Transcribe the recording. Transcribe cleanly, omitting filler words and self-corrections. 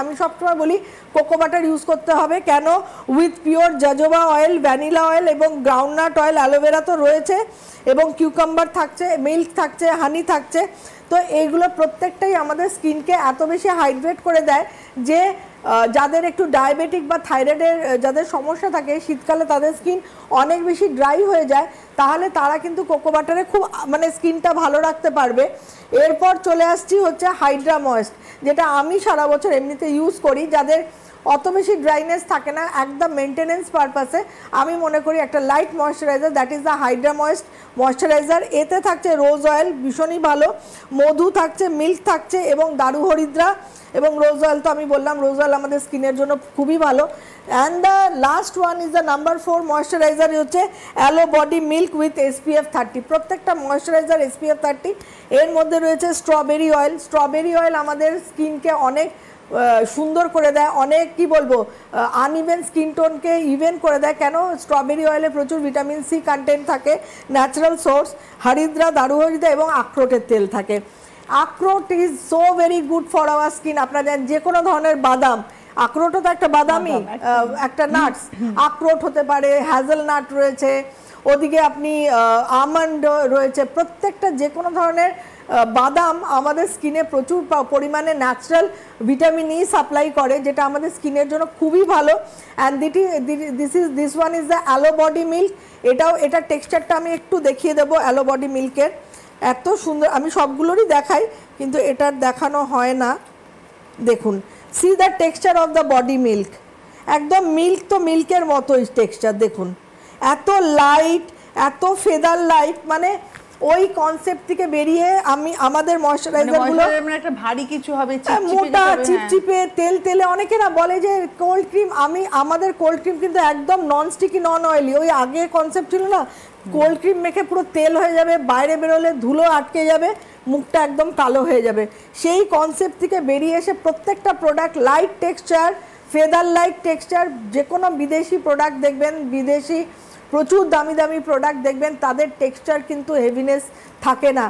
আমি সবসময় বলি কোকো বাটার ইউজ করতে হবে কেন with pure jojoba oil vanilla oil এবং গ্রাউন্ডনাট অয়েল অ্যালোভেরা তো রয়েছে এবং কিউকাম্বার থাকছে মিল্ক থাকছে হানি থাকছে তো এইগুলো প্রত্যেকটাই আমাদের স্কিনকে এত বেশি হাইড্রেট করে দেয় যে যাদের একটু ডায়াবেটিক বা থাইরয়েডের যাদের সমস্যা থাকে শীতকালে তাদের স্কিন অনেক বেশি ড্রাই হয়ে যায় তাহলে তারা কিন্তু কোকো বাটারে খুব মানে স্কিনটা ভালো রাখতে পারবে। এরপর চলে আসছি হচ্ছে হাইড্রা ময়েস্ট যেটা আমি সারা বছর এমনিতে ইউজ করি যাদের অত বেশি ড্রাইনেস থাকে না একদম মেনটেনেন্স পারপাসে আমি মনে করি একটা light moisturiser that is the Hydra moist moisturiser. এতে থাকছে রোজ অয়েল ভীষণই ভালো, মধু থাকছে, মিল্ক থাকছে এবং দারু হরিদ্রা এবং রোজ অয়েল তো আমি বললাম রোজ অয়েল আমাদের স্কিনের জন্য খুবই ভালো। And the last one is the number 4 moisturiser হচ্ছে aloe body milk with SPF 30। প্রত্যেকটা ময়েশ্চারাইজার SPF 30 এর মধ্যে রয়েছে স্ট্রবেরি অয়েল। স্ট্রবেরি অয়েল আমাদের স্কিনকে অনেক সুন্দর করে দেয়, অনেক কি বলবো আনইভেন স্কিন টোনকে ইভেন করে দেয় কেন স্ট্রবেরি অয়েলে প্রচুর ভিটামিন সি কন্টেন্ট থাকে, ন্যাচারাল সোর্স, হরিদ্রা দারু হরিদ্রা এবং আখরোটের তেল থাকে। আখরোট is so very good for our skin. আপনারা জানেন যে কোনো ধরনের বাদাম, আখরোটও তো একটা বাদামই একটা নাটস, আখরোট হতে পারে, হ্যাজেল নাট রয়েছে, ওদিকে আপনি আমন্ড রয়েছে, প্রত্যেকটা যে কোনো ধরনের বাদাম আমাদের স্কিনে প্রচুর পরিমাণে ন্যাচারাল ভিটামিন ই সাপ্লাই করে যেটা আমাদের স্কিনের জন্য খুবই ভালো। And this one is the aloe body milk. এটার টেক্সচারটা আমি একটু দেখিয়ে দেবো অ্যালো বডি মিল্কের, এত সুন্দর। আমি সবগুলোরই দেখাই কিন্তু এটার দেখানো হয় না। দেখুন C the texture of the body milk, একদম মিল্ক তো মিল্কের মতোই টেক্সচার দেখুন, এত লাইট এত ফেদার লাইট, মানে ওই কনসেপ্ট থেকে বেরিয়ে আমি আমাদের ময়েশ্চারাইজারগুলো মানে একটা ভারী কিছু হবে মোটা চিপচিপে তেল তেলে অনেকে না বলে যে কোল্ড ক্রিম, আমাদের কোল্ড ক্রিম কিন্তু একদম নন স্টিকি নন অয়েলি। ওই আগে কনসেপ্ট ছিল না কোল্ড ক্রিম মেখে পুরো তেল হয়ে যাবে, বাইরে বেরোলে ধুলো আটকে যাবে, মুখটা একদম কালো হয়ে যাবে। সেই কনসেপ্ট থেকে বেরিয়ে এসে প্রত্যেকটা product light texture, feather light texture. যে কোনো বিদেশি প্রোডাক্ট দেখবেন, বিদেশি প্রচুর দামি দামি প্রোডাক্ট দেখবেন তাদের টেক্সচার কিন্তু হেভিনেস থাকে না।